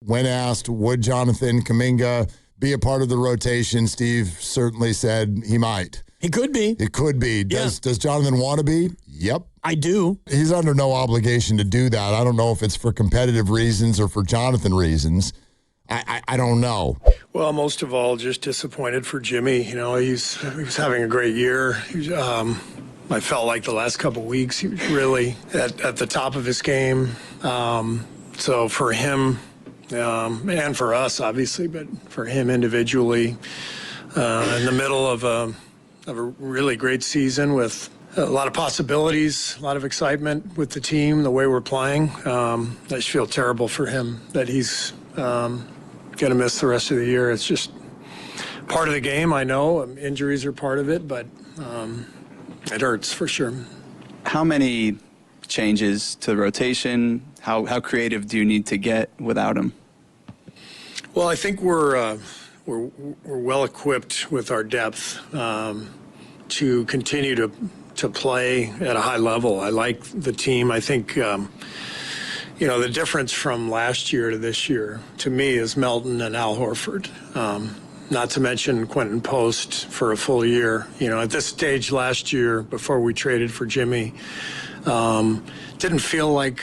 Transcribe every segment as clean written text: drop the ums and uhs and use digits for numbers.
when asked, would Jonathan Kuminga be a part of the rotation, Steve certainly said he might. He could be. It could be. Does Jonathan want to be? Yep. I do. He's under no obligation to do that. I don't know if it's for competitive reasons or for Jonathan reasons. I don't know. Well, most of all, just disappointed for Jimmy. You know, he was having a great year. I felt like the last couple of weeks he was really at the top of his game. So for him, and for us, obviously, but for him individually, in the middle of a really great season with a lot of possibilities, a lot of excitement with the team, the way we're playing. I just feel terrible for him that he's going to miss the rest of the year. It's just part of the game, I know. Injuries are part of it, but it hurts for sure. How many changes to the rotation? How creative do you need to get without him? Well, I think we're well equipped with our depth to continue to play at a high level. I like the team. I think the difference from last year to this year to me is Melton and Al Horford. Not to mention Quentin Post for a full year. You know, at this stage last year, before we traded for Jimmy, didn't feel like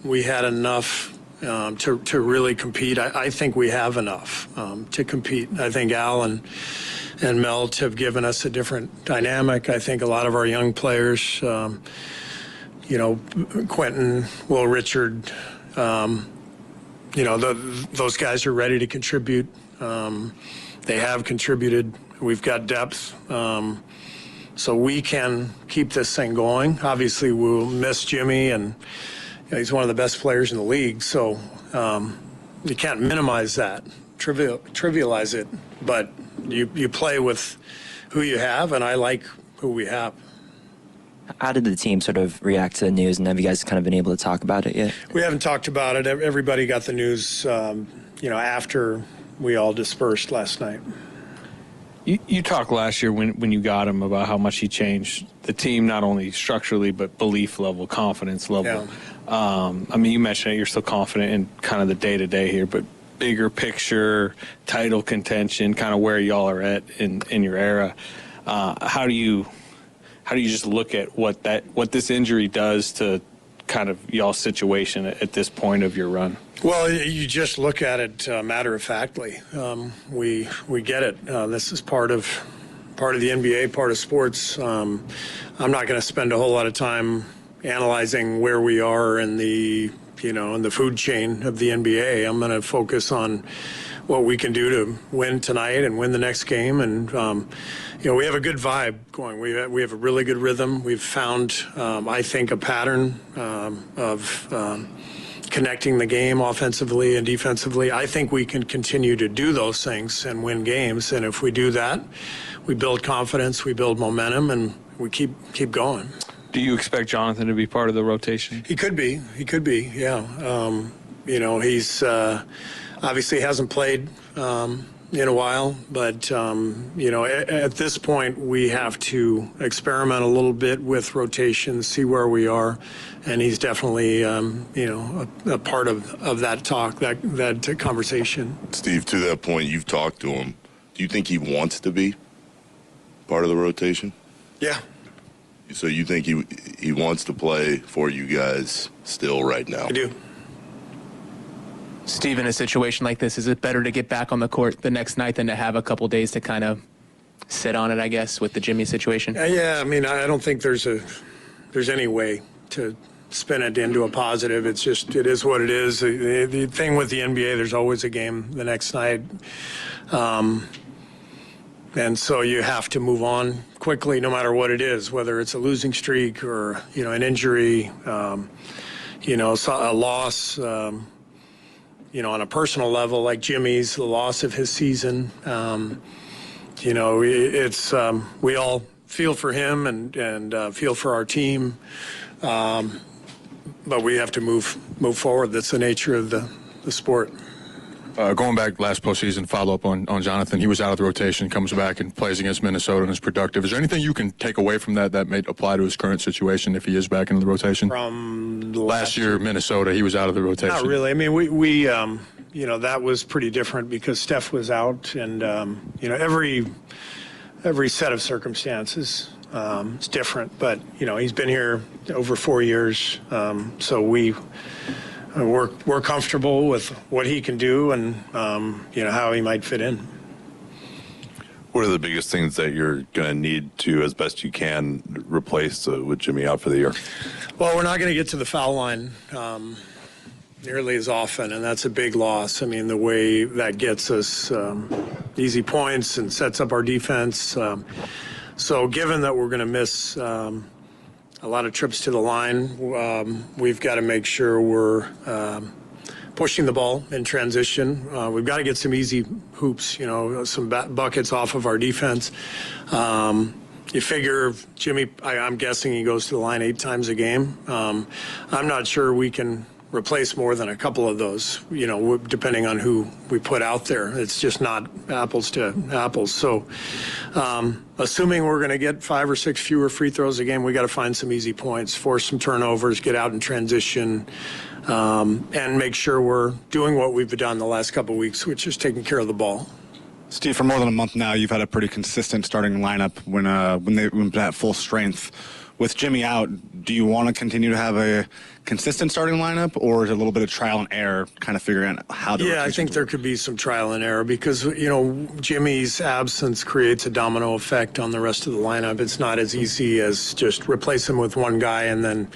we had enough to really compete. I think we have enough to compete. I think Al and Melt have given us a different dynamic. I think a lot of our young players, Quentin, Will Richard, those guys are ready to contribute. They have contributed. We've got depth. So we can keep this thing going. Obviously, we'll miss Jimmy, and he's one of the best players in the league. So you can't minimize that, trivialize it. But you play with who you have, and I like who we have. How did the team sort of react to the news, and have you guys kind of been able to talk about it yet? We haven't talked about it. Everybody got the news, after we all dispersed last night. You talked last year when you got him about how much he changed the team, not only structurally, but belief level, confidence level. Yeah. You mentioned it, you're still confident in kind of the day-to-day here, but bigger picture, title contention, kind of where y'all are at in your era. How do you just look at what this injury does to kind of y'all's situation at this point of your run? Well, you just look at it matter-of-factly. We get it. This is part of the NBA, part of sports. I'm not going to spend a whole lot of time analyzing where we are in the food chain of the NBA. I'm going to focus on what we can do to win tonight and win the next game. And we have a good vibe going. We have a really good rhythm. We've found, I think, a pattern of connecting the game offensively and defensively. I think we can continue to do those things and win games. And if we do that, we build confidence, we build momentum, and we keep going. Do you expect Jonathan to be part of the rotation? He could be, yeah. He's obviously hasn't played in a while, but, at this point, we have to experiment a little bit with rotations, see where we are, and he's definitely, a part of that talk, that conversation. Steve, to that point, you've talked to him. Do you think he wants to be part of the rotation? Yeah. So you think he wants to play for you guys still right now? I do. Steve, in a situation like this, is it better to get back on the court the next night than to have a couple days to kind of sit on it, I guess, with the Jimmy situation? Yeah, I don't think there's any way to spin it into a positive. It is what it is. The thing with the NBA, there's always a game the next night. And so you have to move on quickly, no matter what it is, whether it's a losing streak or, an injury, a loss, on a personal level, like Jimmy's, the loss of his season. It's we all feel for him and feel for our team, but we have to move forward. That's the nature of the sport. Going back last postseason, follow up on Jonathan. He was out of the rotation, comes back and plays against Minnesota and is productive. Is there anything you can take away from that may apply to his current situation if he is back into the rotation? From last year, Minnesota, he was out of the rotation. Not really. I mean, we that was pretty different because Steph was out, and every set of circumstances is different. But he's been here over 4 years, so we're comfortable with what he can do and how he might fit in. What are the biggest things that you're going to need to, as best you can, replace with Jimmy out for the year? Well, we're not going to get to the foul line nearly as often, and that's a big loss. I mean, the way that gets us easy points and sets up our defense. So given that we're going to miss a lot of trips to the line, we've got to make sure we're pushing the ball in transition. We've got to get some easy hoops, some buckets off of our defense. You figure Jimmy, I'm guessing he goes to the line 8 times a game. I'm not sure we can replace more than a couple of those, depending on who we put out there. It's just not apples to apples. So assuming we're going to get 5 or 6 fewer free throws a game, we got to find some easy points, force some turnovers, get out in transition, and make sure we're doing what we've done the last couple of weeks, which is taking care of the ball. Steve, for more than a month now, you've had a pretty consistent starting lineup when they've been at full strength. With Jimmy out, do you want to continue to have a consistent starting lineup, or is it a little bit of trial and error, kind of figuring out how to? Yeah, I think there could be some trial and error because, Jimmy's absence creates a domino effect on the rest of the lineup. It's not as easy as just replace him with one guy and then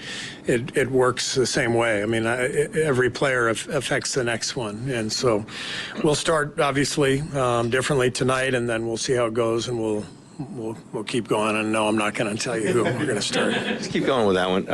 it works the same way. I mean, every player affects the next one. And so we'll start, obviously, differently tonight, and then we'll see how it goes, and we'll keep going. And no, I'm not going to tell you who we're going to start. Let's keep going with that one.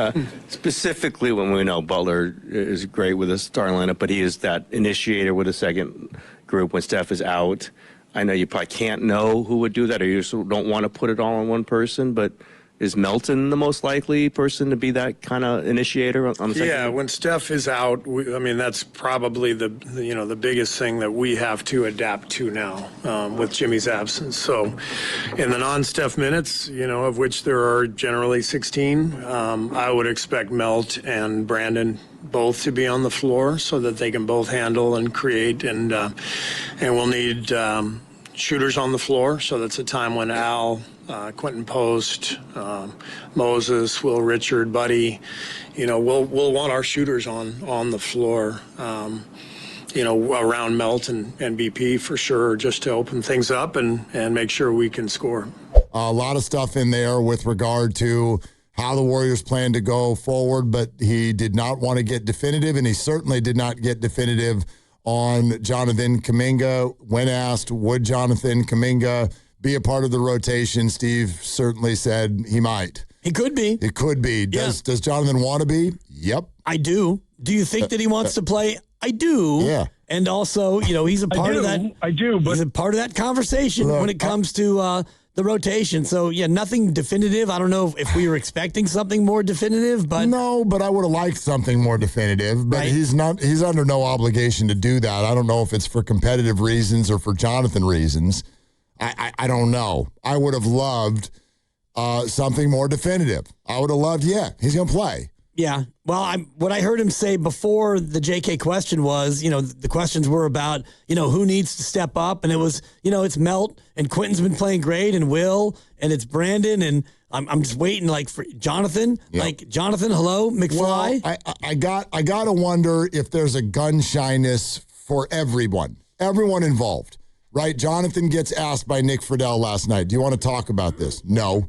Specifically, when we know Butler is great with a starting lineup, but he is that initiator with a second group when Steph is out. I know you probably can't know who would do that, or you just don't want to put it all on one person, but is Melton the most likely person to be that kind of initiator on the second? Yeah, when Steph is out, that's probably the biggest thing that we have to adapt to now with Jimmy's absence. So in the non-Steph minutes, of which there are generally 16, I would expect Melt and Brandon both to be on the floor so that they can both handle and create, and we'll need shooters on the floor. So that's a time when Al, Quentin Post, Moses, Will Richard, Buddy, we'll want our shooters on the floor, around Melton and BP for sure, just to open things up and make sure we can score. A lot of stuff in there with regard to how the Warriors plan to go forward, but he did not want to get definitive, and he certainly did not get definitive on Jonathan Kuminga. When asked, would Jonathan Kuminga be a part of the rotation, Steve certainly said he might. He could be. It could be. Does Jonathan want to be? Yep. I do. Do you think that he wants to play? I do. Yeah. And also, he's a part of that. I do, but he's a part of that conversation when it comes to the rotation. So, nothing definitive. I don't know if we were expecting something more definitive, but no, but I would have liked something more definitive. But right. He's under no obligation to do that. I don't know if it's for competitive reasons or for Jonathan reasons. I don't know. I would have loved something more definitive. I would have loved, he's going to play. Yeah. Well, what I heard him say before the JK question was, the questions were about, who needs to step up. And it was, it's Melt, and Quentin's been playing great, and Will, and it's Brandon. And I'm just waiting for Jonathan. Yep. Like, Jonathan, hello, McFly. Well, I got to wonder if there's a gun shyness for everyone involved. Right? Jonathan gets asked by Nick Friedel last night, do you want to talk about this? No.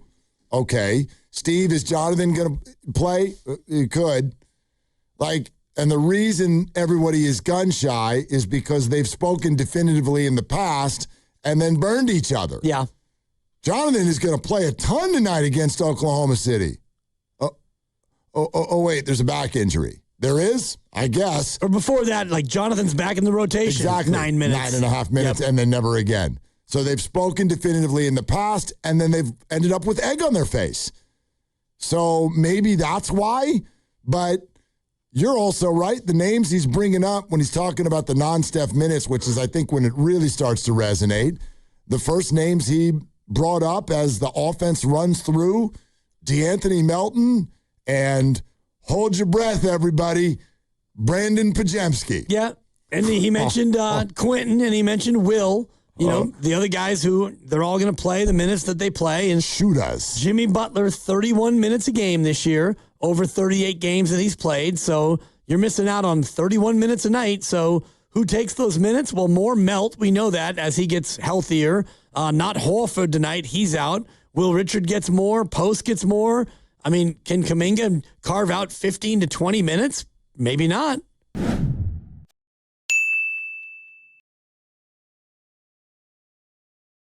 Okay. Steve, is Jonathan going to play? He could. And the reason everybody is gun shy is because they've spoken definitively in the past and then burned each other. Yeah. Jonathan is going to play a ton tonight against Oklahoma City. Oh, wait, there's a back injury. There is, I guess. Or before that, Jonathan's back in the rotation. Exactly. 9 minutes. 9.5 minutes, and then never again. So they've spoken definitively in the past, and then they've ended up with egg on their face. So maybe that's why, but you're also right. The names he's bringing up when he's talking about the non-Steph minutes, which is, I think, when it really starts to resonate. The first names he brought up as the offense runs through, DeAnthony Melton, and hold your breath, everybody, Brandon Podziemski. Yeah, and he mentioned Quentin, and he mentioned Will. The other guys who they're all going to play the minutes that they play. And shoot us. Jimmy Butler, 31 minutes a game this year, over 38 games that he's played. So you're missing out on 31 minutes a night. So who takes those minutes? Well, more Melt. We know that as he gets healthier. Not Horford tonight. He's out. Will Richard gets more. Post gets more. I mean, can Kuminga carve out 15 to 20 minutes? Maybe not.